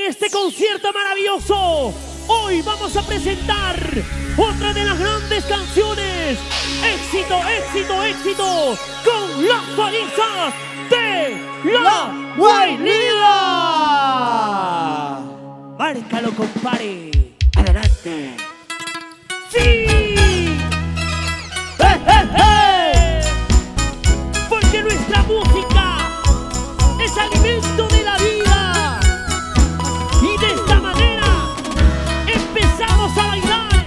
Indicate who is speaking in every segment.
Speaker 1: este concierto maravilloso, hoy vamos a presentar otra de las grandes canciones. Éxito, éxito, éxito, con las palizas de La Guainía. Márcalo, compadre. Adelante. ¡Sí! Porque nuestra música es alimento de la vida. Y de esta manera empezamos a bailar,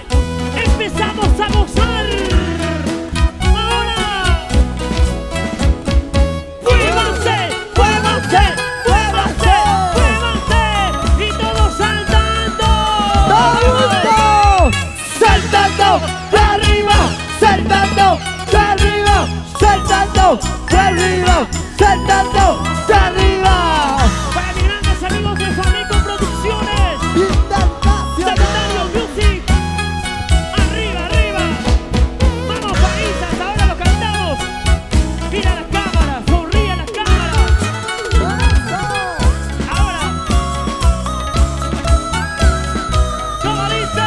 Speaker 1: empezamos a gozar. Ahora, muévanse, muévanse, muévanse, muévanse. Y todos saltando.
Speaker 2: ¡Todo el mundo! ¡Saltando de arriba! ¡Saltando de arriba! ¡Saltando de arriba! ¡Saltando de arriba!
Speaker 1: Para mis grandes amigos de Flamenco Producciones,
Speaker 2: ¡Internacional!
Speaker 1: Sagitario Music. Arriba, arriba. Vamos, paisas, ahora lo cantamos. Mira la cámara, sonríe a la cámara. Ahora. ¿Cómo dice?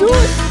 Speaker 2: gusta.